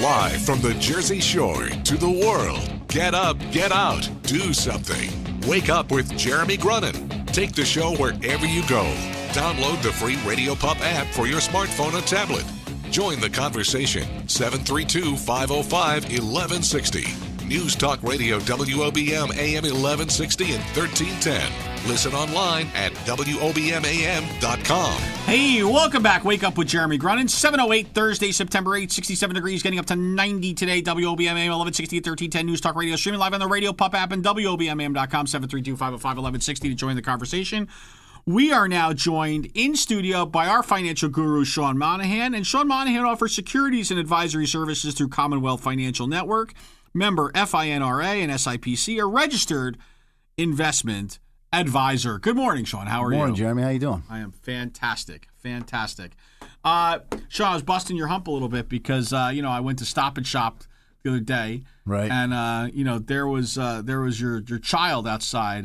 Live from the Jersey Shore to the world. Get up, get out, do something. Wake up with Jeremy Grunin. Take the show wherever you go. Download the free Radio Pup app for your smartphone or tablet. Join the conversation. 732-505-1160. News Talk Radio WOBM AM 1160 and 1310. Listen online at WOBMAM.com. Hey, welcome back. Wake up with Jeremy Grunin. 7:08 Thursday, September 8th, 67 degrees, getting up to 90 today. WOBMAM 1160 and 1310 News Talk Radio. Streaming live on the Radio Pup app and WOBMAM.com. 732-505-1160 to join the conversation. We are now joined in studio by our financial guru, Sean Monohan. And Sean Monohan offers securities and advisory services through Commonwealth Financial Network. Member FINRA and SIPC, a registered investment advisor. Good morning, Sean. How are you? Good morning, Jeremy. How you doing? I am fantastic. Fantastic. Sean, I was busting your hump a little bit because, I went to Stop and Shop the other day. Right. And, there was your child outside,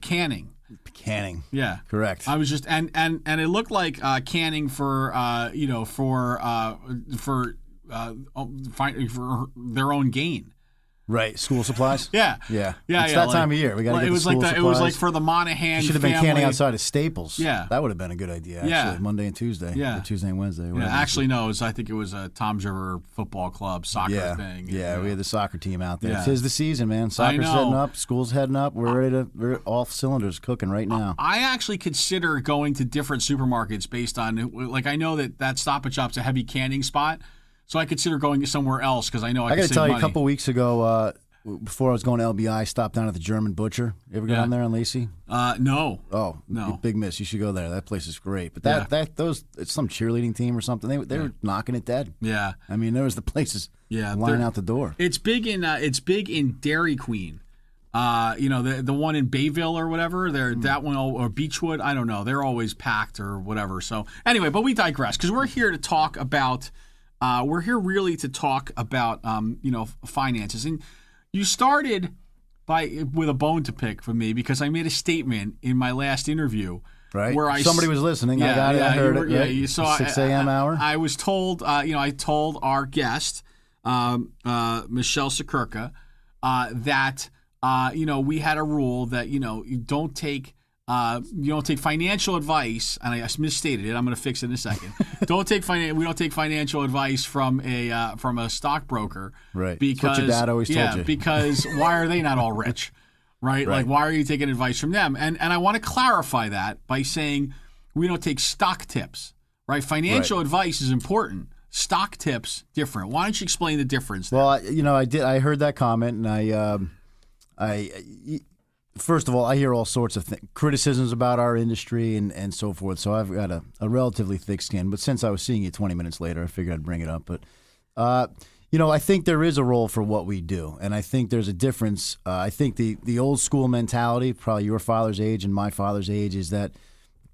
canning. Canning. Yeah. Correct. I was just, and it looked like canning for their own gain. Right. School supplies? Yeah. Yeah. It's that time of year. We got to get the school supplies. It was like for the Monohan should have been family. canning outside of Staples. Yeah. That would have been a good idea, actually. Yeah. Monday and Tuesday. Yeah. Or Tuesday and Wednesday. Yeah. Actually, no. I think it was a Tom's River Football Club soccer thing. Yeah. We had the soccer team out there. Yeah. It's the season, man. Soccer's heading up. School's heading up. We're all cylinders cooking right now. I actually consider going to different supermarkets based on, like, I know that Stop and Shop's a heavy canning spot, so I consider going somewhere else because I know I can got to save tell you, money. a couple weeks ago, before I was going to LBI, I stopped down at the German Butcher. You ever go down there on Lacey? No. Oh, no. Big miss. You should go there. That place is great. But it's some cheerleading team or something. They were knocking it dead. Yeah. I mean, there was the places lining out the door. It's big in Dairy Queen. The one in Bayville or whatever. That one or Beechwood. I don't know. They're always packed or whatever. So anyway, but we digress because we're here to talk about. We're here really to talk about finances. And you started with a bone to pick for me because I made a statement in my last interview. Right. Where somebody was listening. Yeah, I got it. I heard it. Yeah, right? you saw 6 a.m. hour. I was told. I told our guest, Michelle Sakurka, that we had a rule that you don't take financial advice, and I misstated it. I'm going to fix it in a second. We don't take financial advice from a stockbroker, right? Because that's what your dad always told you. Because why are they not all rich, right? Like why are you taking advice from them? And I want to clarify that by saying we don't take stock tips, right? Financial advice is important. Stock tips different. Why don't you explain the difference there? Well, I did. I heard that comment, and I first of all, I hear all sorts of criticisms about our industry and so forth, so I've got a relatively thick skin. But since I was seeing you 20 minutes later, I figured I'd bring it up. But, I think there is a role for what we do, and I think there's a difference. I think the old school mentality, probably your father's age and my father's age, is that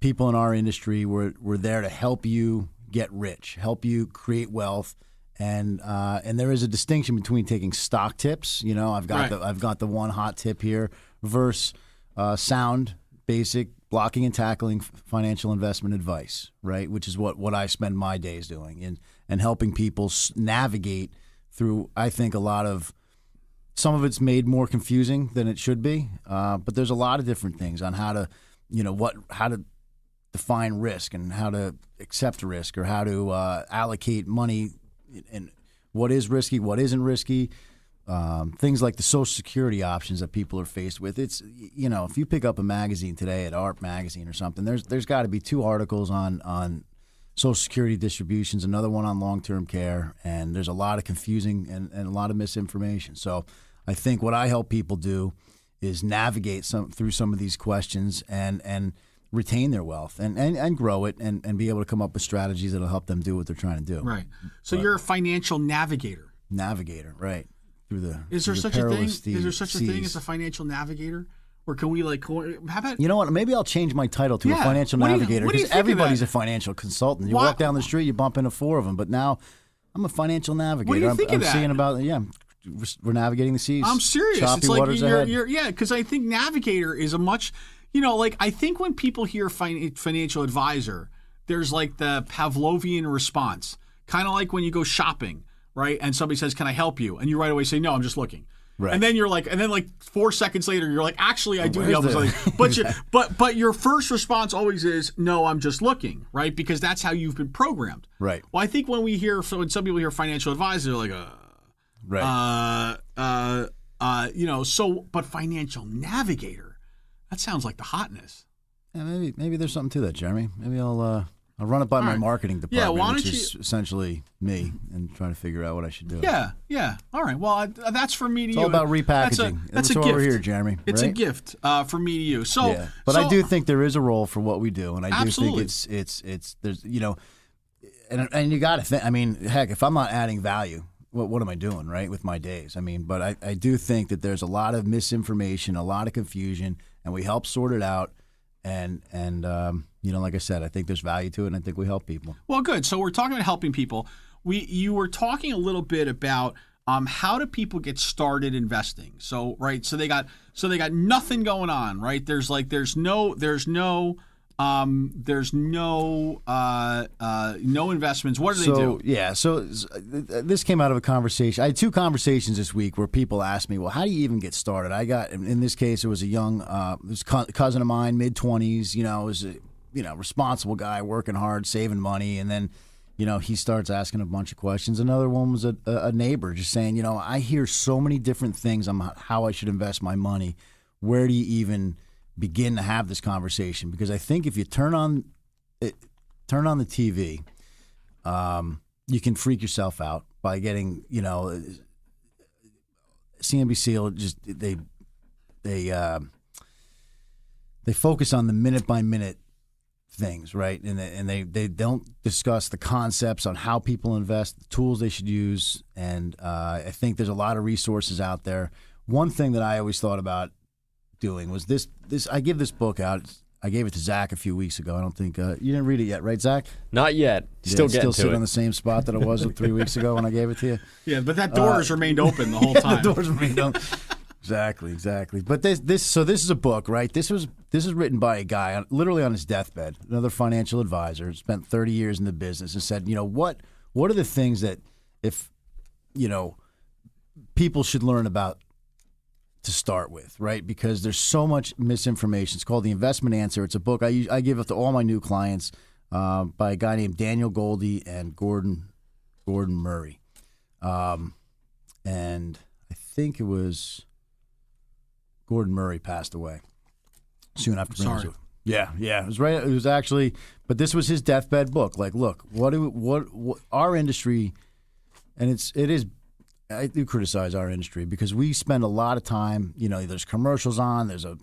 people in our industry were there to help you get rich, help you create wealth. And there is a distinction between taking stock tips. I've got the one hot tip here versus sound, basic blocking and tackling financial investment advice, right? Which is what I spend my days doing and helping people navigate through. I think some of it's made more confusing than it should be, but there's a lot of different things on how to define risk and how to accept risk or how to allocate money. And what is risky, what isn't risky, things like the Social Security options that people are faced with. It's if you pick up a magazine today at Art Magazine or something, there's got to be 2 articles on Social Security distributions, another one on long-term care, and there's a lot of confusing and a lot of misinformation. So I think what I help people do is navigate through some of these questions and retain their wealth and grow it and be able to come up with strategies that'll help them do what they're trying to do. Right. So you're a financial navigator. Navigator, right. Is there such a thing? Is there such a thing as a financial navigator? Or can we how about? You know what? Maybe I'll change my title to a financial navigator because everybody's a financial consultant. You walk down the street, you bump into 4 of them, but now I'm a financial navigator. What do you think of that? I'm seeing about we're navigating the seas. I'm serious. Choppy It's like waters ahead. because I think navigator is a much, I think when people hear financial advisor, there's like the Pavlovian response, kind of like when you go shopping, right? And somebody says, "Can I help you?" And you right away say, "No, I'm just looking." Right. And then you're like, 4 seconds later, you're like, "Actually, I do need help with something." Exactly. But your first response always is, "No, I'm just looking," right? Because that's how you've been programmed. Right. Well, I think when some people hear financial advisor, they're like, Right. but financial navigator, that sounds like the hotness. Yeah, maybe there's something to that, Jeremy. Maybe I'll run it by my marketing department, which is essentially me, and try to figure out what I should do. Yeah. All right. Well, that's from me to you. It's all about repackaging. That's a why gift. we're here, Jeremy. It's right? a gift from me to you. So, yeah. But I do think there is a role for what we do, and I do absolutely. think it's there's and you got to think. I mean, heck, if I'm not adding value, what am I doing, right, with my days? I mean, but I do think that there's a lot of misinformation, a lot of confusion, and we help sort it out. And like I said, I think there's value to it, and I think we help people. Well, good. So we're talking about helping people. You were talking a little bit about how do people get started investing? So right, so they got nothing going on, right? There's no investments. What do they do? Yeah, so this came out of a conversation. I had 2 conversations this week where people asked me, well, how do you even get started? I got, in this case, it was a young cousin of mine, mid-20s, was a responsible guy, working hard, saving money, and then, he starts asking a bunch of questions. Another one was a neighbor just saying, I hear so many different things on how I should invest my money. Where do you even begin to have this conversation? Because I think if you turn on the TV, you can freak yourself out by getting, CNBC will just they focus on the minute by minute things, right? And they don't discuss the concepts on how people invest, the tools they should use, and I think there's a lot of resources out there. One thing that I always thought about doing was this. I give this book out. I gave it to Zach a few weeks ago. I don't think you didn't read it yet, right, Zach? Not yet. Still sitting on the same spot that it was 3 weeks ago when I gave it to you. Yeah, but that door has remained open the whole time. The doors remained open. Exactly. But this is a book, right? This is written by a guy literally on his deathbed, another financial advisor, spent 30 years in the business, and said, what are the things that if people should learn about to start with, right? Because there's so much misinformation. It's called The Investment Answer. It's a book I give it to all my new clients by a guy named Daniel Goldie and Gordon Murray. And I think it was Gordon Murray passed away soon after. Sorry. Yeah. It was right. It was actually, but this was his deathbed book. Like, look, what our industry, and it is. I do criticize our industry because we spend a lot of time. There's commercials on. There's a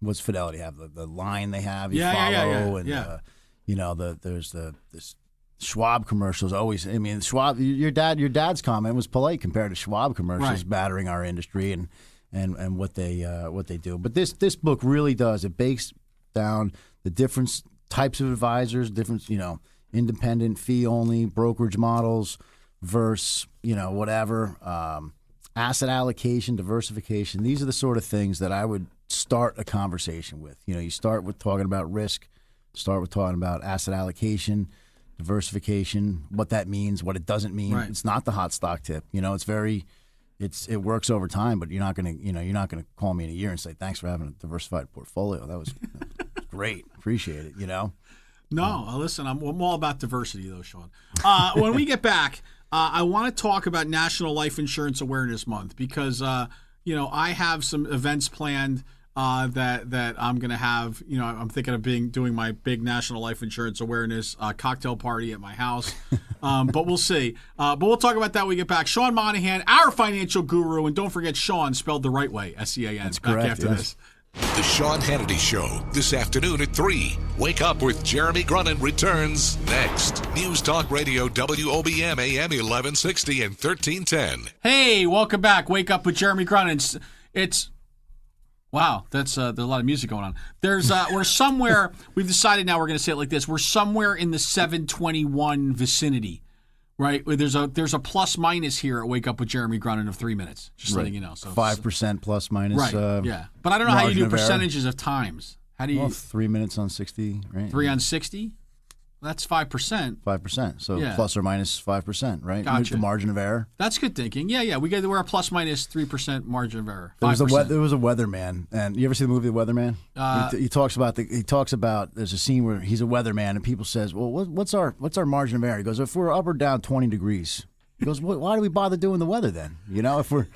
what's Fidelity have the line they have. You follow and there's this Schwab commercials always. I mean, Schwab. Your dad's comment was polite compared to Schwab commercials battering our industry and what they do. But this book really does. It breaks down the different types of advisors, different independent, fee only, brokerage models versus whatever, asset allocation, diversification. These are the sort of things that I would start a conversation with. You start with talking about risk, start with talking about asset allocation, diversification, what that means, what it doesn't mean. Right. It's not the hot stock tip. It works over time, but you're not gonna call me in a year and say thanks for having a diversified portfolio. That was great, appreciate it. No, listen, I'm all about diversity though, Sean. When we get back, I want to talk about National Life Insurance Awareness Month because I have some events planned that I'm going to have. I'm thinking of doing my big National Life Insurance Awareness cocktail party at my house, but we'll see. But we'll talk about that when we get back. Sean Monohan, our financial guru, and don't forget Sean spelled the right way, SEAN. That's back correct, after this. The Sean Hannity Show, this afternoon at 3. Wake Up with Jeremy Grunin returns next. News Talk Radio, WOBM AM 1160 and 1310. Hey, welcome back. Wake Up with Jeremy Grunin. It's wow, there's a lot of music going on. We're somewhere, we've decided now we're going to say it like this. We're somewhere in the 721 vicinity. Right, there's a plus minus here at Wake Up with Jeremy Grunin of 3 minutes. Just letting you know. So 5% plus minus. Right. Yeah, but I don't know how you do percentages of times. How do you? 3 minutes on 60. Right. 3 on 60. That's 5%. 5%. So Yeah. plus or minus 5%, right? Gotcha. The margin of error. That's good thinking. Yeah. We're a plus minus 3% margin of error. 5%. There was a weatherman, and you ever see the movie The Weatherman? He talks about there's a scene where he's a weatherman, and people says, "Well, what's our margin of error?" He goes, "If we're up or down 20 degrees." He goes, "Why do we bother doing the weather then? If we're,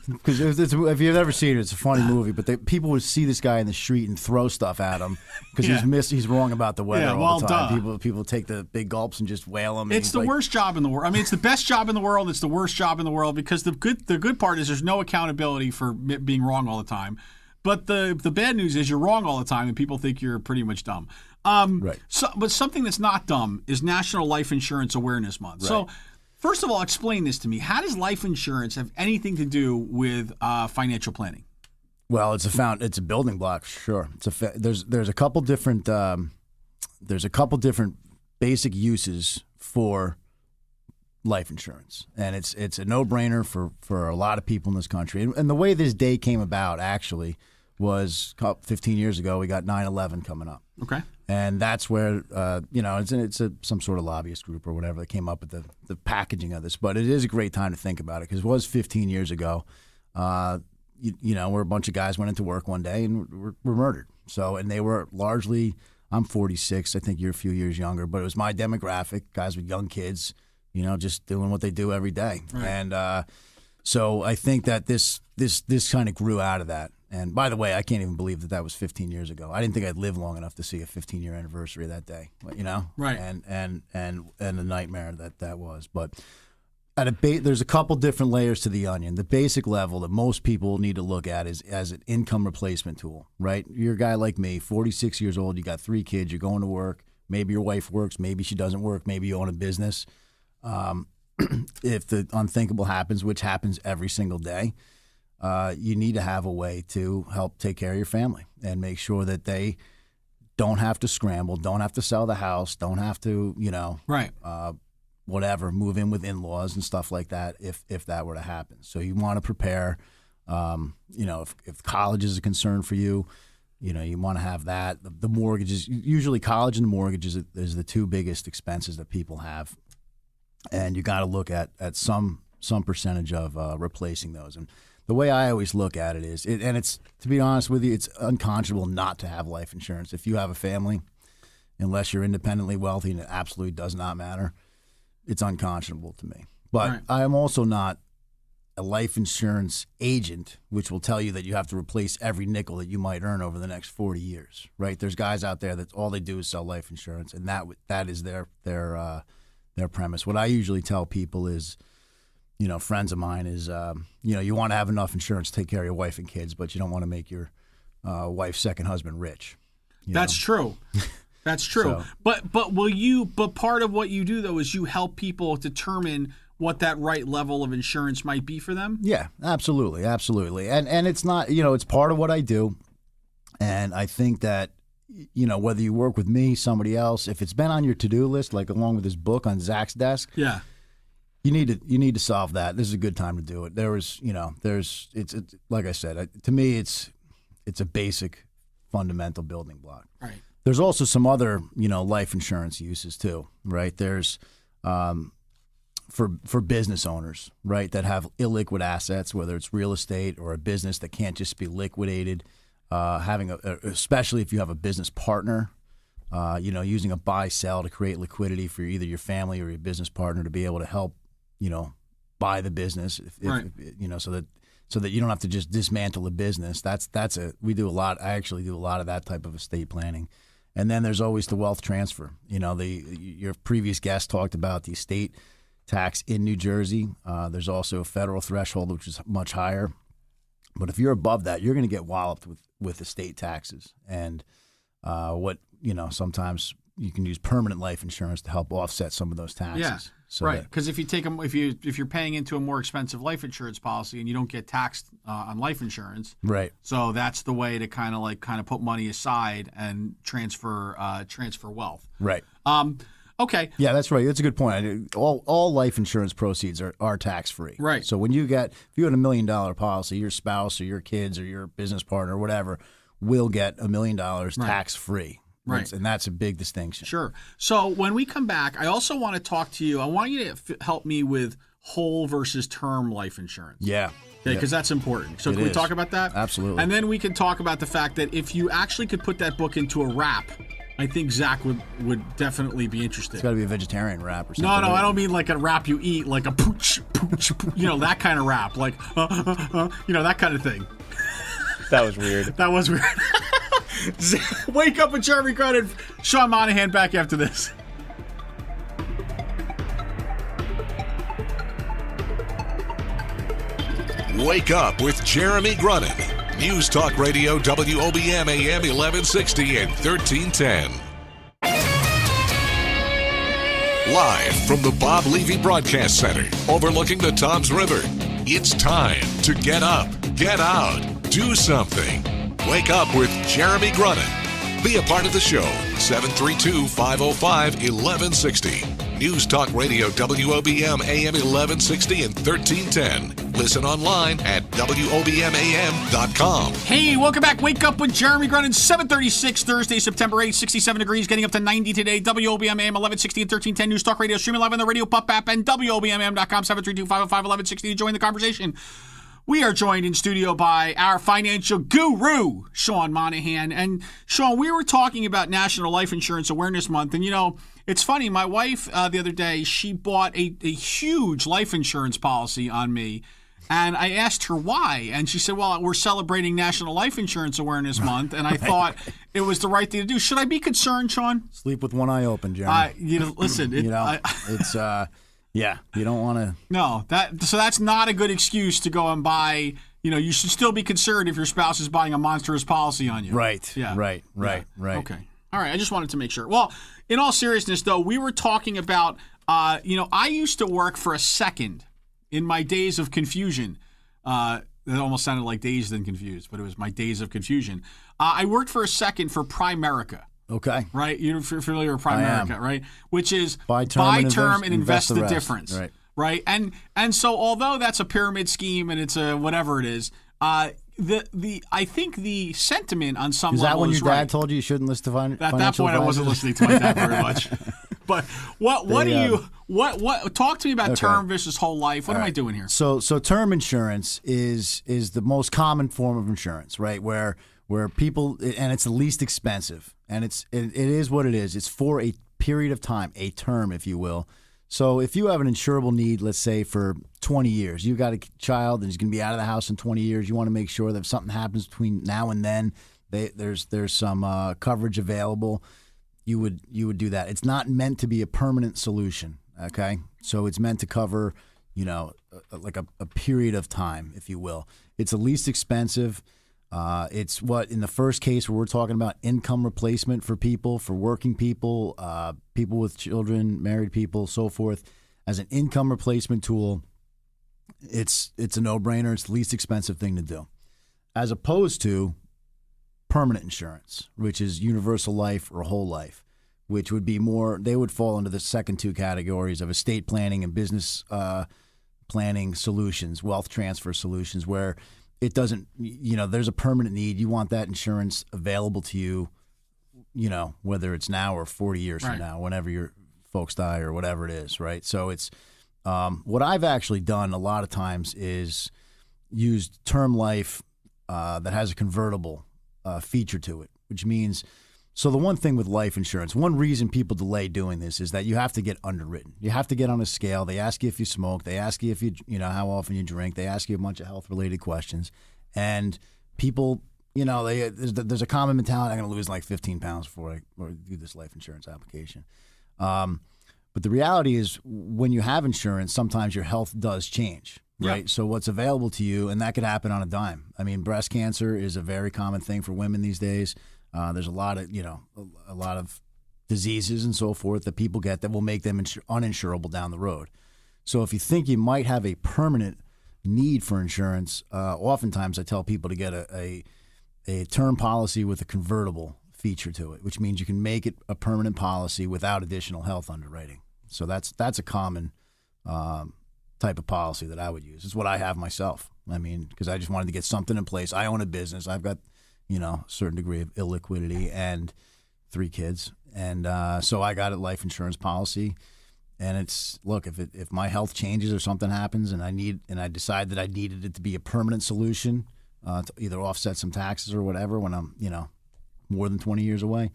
Because if you've ever seen it, it's a funny movie. But people would see this guy in the street and throw stuff at him because he's wrong about the weather all the time. People take the big gulps and just whale him. It's the worst job in the world. I mean, it's the best job in the world. It's the worst job in the world because the good part is there's no accountability for being wrong all the time. But the bad news is you're wrong all the time, and people think you're pretty much dumb. Right. But something that's not dumb is National Life Insurance Awareness Month. Right. So. First of all, explain this to me. How does life insurance have anything to do with financial planning? Well, it's a building block, sure. There's a couple different basic uses for life insurance, and it's a no-brainer for a lot of people in this country. And the way this day came about actually was 15 years ago. We got 9/11 coming up. Okay. And that's where, it's some sort of lobbyist group or whatever that came up with the packaging of this. But it is a great time to think about it because it was 15 years ago. Where a bunch of guys went into work one day and were murdered. So, and they were largely, I'm 46, I think you're a few years younger, but it was my demographic, guys with young kids, just doing what they do every day. Right. And so I think that this kind of grew out of that. And by the way, I can't even believe that was 15 years ago. I didn't think I'd live long enough to see a 15-year anniversary of that day, Right. And the nightmare that was. But there's a couple different layers to the onion. The basic level that most people need to look at is as an income replacement tool, right? You're a guy like me, 46 years old, you got 3 kids, you're going to work. Maybe your wife works, maybe she doesn't work, maybe you own a business. If the unthinkable happens, which happens every single day, you need to have a way to help take care of your family and make sure that they don't have to scramble, don't have to sell the house, don't have to, right. Move in with in-laws and stuff like that if that were to happen. So you want to prepare, if college is a concern for you, you want to have that. The mortgages, usually college and the mortgages is the 2 biggest expenses that people have. And you got to look at some percentage of replacing those. And the way I always look at it is, it's to be honest with you, it's unconscionable not to have life insurance. If you have a family, unless you're independently wealthy, and it absolutely does not matter, it's unconscionable to me. But right. I am also not a life insurance agent, which will tell you that you have to replace every nickel that you might earn over the next 40 years, right? There's guys out there that all they do is sell life insurance, and that is their premise. What I usually tell people is, friends of mine is, you want to have enough insurance to take care of your wife and kids, but you don't want to make your wife's second husband rich. That's true. That's true. So, but part of what you do though is you help people determine what that right level of insurance might be for them. Yeah, absolutely. And it's not, it's part of what I do. And I think that, whether you work with me, somebody else, if it's been on your to-do list, like along with this book on Zach's desk, yeah, you need to solve that. This is a good time to do it. It's like I said, to me, it's a basic, fundamental building block. Right. There's also some other, life insurance uses too, right? There's for business owners, right, that have illiquid assets, whether it's real estate or a business that can't just be liquidated. Especially if you have a business partner, using a buy-sell to create liquidity for either your family or your business partner to be able to help, buy the business, so that you don't have to just dismantle a business. We do a lot. I actually do a lot of that type of estate planning. And then there's always the wealth transfer. Your previous guest talked about the estate tax in New Jersey. There's also a federal threshold, which is much higher. But if you're above that, you're going to get walloped with estate taxes. And sometimes you can use permanent life insurance to help offset some of those taxes. Yeah, so right. Because if you're paying into a more expensive life insurance policy and you don't get taxed on life insurance, right. So that's the way to kind of put money aside and transfer wealth. Right. Okay. Yeah, that's right. That's a good point. All life insurance proceeds are tax free. Right. So if you had $1 million policy, your spouse or your kids or your business partner or whatever will get $1 million tax free. Right. And that's a big distinction. Sure. So when we come back, I also want to talk to you. I want you to help me with whole versus term life insurance. Yeah. Okay, because that's important. So can we talk about that? Absolutely. And then we can talk about the fact that if you actually could put that book into a wrap, I think Zach would definitely be interested. It's got to be a vegetarian wrap or something. No, I don't mean like a wrap you eat, like a pooch, pooch, that kind of wrap, like, that kind of thing. That was weird. That was weird. Wake up with Jeremy Grunin. Sean Monahan back after this. Wake up with Jeremy Grunin. News Talk Radio WOBM AM 1160 and 1310. Live from the Bob Levy Broadcast Center overlooking the Toms River. It's time to get up, get out, do something. Wake up with Jeremy Grunin. Be a part of the show. 732-505-1160. News Talk Radio WOBM AM 1160 and 1310. Listen online at WOBMAM.com. Hey, welcome back. Wake up with Jeremy Grunin. 7:36 Thursday, September 8th, 67 degrees, getting up to 90 today. WOBM AM 1160 and 1310. News Talk Radio, streaming live on the Radio Pup app and WOBMAM.com. 732-505-1160 to join the conversation. We are joined in studio by our financial guru, Sean Monahan. And Sean, we were talking about National Life Insurance Awareness Month. And, it's funny. My wife, the other day, she bought a huge life insurance policy on me. And I asked her why. And she said, well, we're celebrating National Life Insurance Awareness Month. And I thought it was the right thing to do. Should I be concerned, Sean? Sleep with one eye open, Jeremy. Listen. Yeah, you don't want to. No, that's not a good excuse to go and buy. You should still be concerned if your spouse is buying a monstrous policy on you. Right. Yeah. Right. Okay. All right. I just wanted to make sure. Well, in all seriousness, though, we were talking about. I used to work for a second in my days of confusion. That almost sounded like dazed and confused, but it was my days of confusion. I worked for a second for Primerica. Okay. Right? You're familiar with Primerica, right? Which is buy term and invest the difference. Right. Right? And so although that's a pyramid scheme and it's a whatever it is, I think the sentiment on some level is that when your dad right. told you shouldn't listen to financial At that point, advisors? I wasn't listening to my dad very much. But what talk to me about term versus whole life. What am I doing here? So term insurance is the most common form of insurance, right? Where people, and it's the least expensive, and it is what it is. It's for a period of time, a term, if you will. So if you have an insurable need, let's say for 20 years, you got a child and he's going to be out of the house in 20 years. You want to make sure that if something happens between now and then, there's some coverage available. You would do that. It's not meant to be a permanent solution. Okay, so it's meant to cover, like a period of time, if you will. It's the least expensive. It's what, in the first case where we're talking about income replacement for people, for working people, people with children, married people, so forth, as an income replacement tool, it's a no-brainer. It's the least expensive thing to do, as opposed to permanent insurance, which is universal life or whole life, which would be more, they would fall into the second two categories of estate planning and business planning solutions, wealth transfer solutions, where it doesn't, there's a permanent need. You want that insurance available to you, whether it's now or 40 years right. from now, whenever your folks die or whatever it is, right? So it's what I've actually done a lot of times is used term life that has a convertible feature to it, which means, so the one thing with life insurance, one reason people delay doing this is that you have to get underwritten. You have to get on a scale. They ask you if you smoke. They ask you if you how often you drink. They ask you a bunch of health-related questions. And people, there's a common mentality, I'm going to lose like 15 pounds before I do this life insurance application. But the reality is when you have insurance, sometimes your health does change. Right. Yep. So what's available to you, and that could happen on a dime. I mean, breast cancer is a very common thing for women these days. There's a lot of diseases and so forth that people get that will make them uninsurable down the road. So if you think you might have a permanent need for insurance, oftentimes I tell people to get a term policy with a convertible feature to it, which means you can make it a permanent policy without additional health underwriting. So that's a common type of policy that I would use. It's what I have myself. I mean, because I just wanted to get something in place. I own a business. I've got, a certain degree of illiquidity, and 3 kids, and so I got a life insurance policy. And it's look, if my health changes or something happens, and I decide that I needed it to be a permanent solution to either offset some taxes or whatever when I'm more than 20 years away,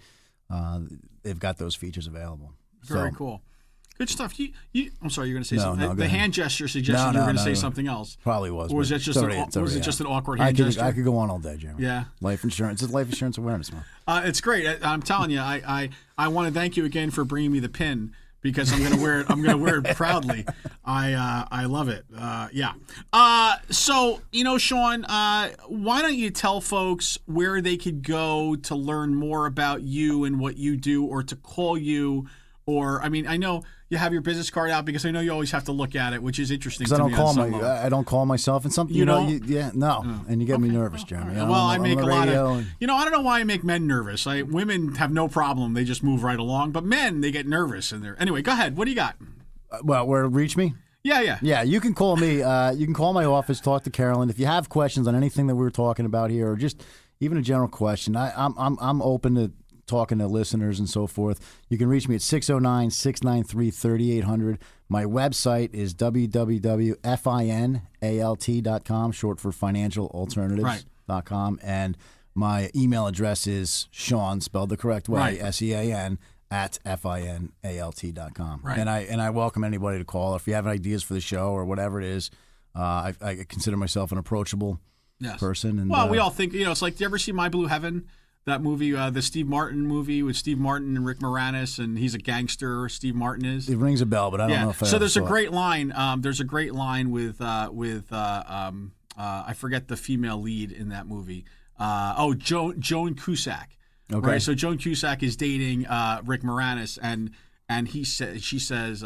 they've got those features available. Very cool. Good stuff. I'm sorry, you're going to say something. No, the hand gesture suggested you were going to say something else. Probably was. Or was that just an awkward hand gesture? I could go on all day, Jeremy. Yeah. Life insurance. It's Life Insurance Awareness Month. It's great. I'm telling you, I want to thank you again for bringing me the pin, because I'm going to wear it. I'm going to wear it proudly. I love it. Yeah. So Sean, why don't you tell folks where they could go to learn more about you and what you do, or to call you, or I know you have your business card out, because I know you always have to look at it, which is interesting. Because I don't call myself, and something and you get me nervous, Jeremy. Well, I make a lot of. I don't know why I make men nervous. Women have no problem; they just move right along. But men, they get nervous, and anyway. Go ahead. What do you got? Well, where to reach me? Yeah. You can call me. You can call my office. Talk to Carolyn if you have questions on anything that we were talking about here, or just even a general question. I'm open to talking to listeners and so forth. You can reach me at 609-693-3800. My website is www.finalt.com, short for financialalternatives.com. And my email address is Sean, spelled the correct way, SEAN, at finalt.com. Right. And I welcome anybody to call. If you have ideas for the show or whatever it is, I consider myself an approachable person. And, we all think, it's like, do you ever see My Blue Heaven? That movie, the Steve Martin movie with Steve Martin and Rick Moranis, and he's a gangster. Steve Martin is. It rings a bell, but I don't know if I. So there's a great line. There's a great line with I forget the female lead in that movie. Joan Cusack. Okay. Right. So Joan Cusack is dating Rick Moranis, and she says,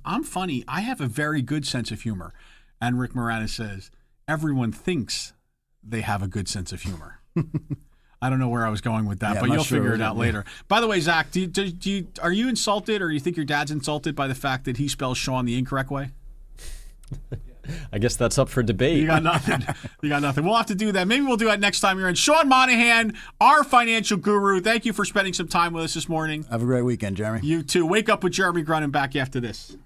"I'm funny. I have a very good sense of humor," and Rick Moranis says, "Everyone thinks they have a good sense of humor." I don't know where I was going with that, but you'll figure it out later. By the way, Zach, are you insulted, or do you think your dad's insulted by the fact that he spells Sean the incorrect way? I guess that's up for debate. You got nothing. We'll have to do that. Maybe we'll do that next time you're in. Sean Monohan, our financial guru, thank you for spending some time with us this morning. Have a great weekend, Jeremy. You too. Wake up with Jeremy Grunin back after this.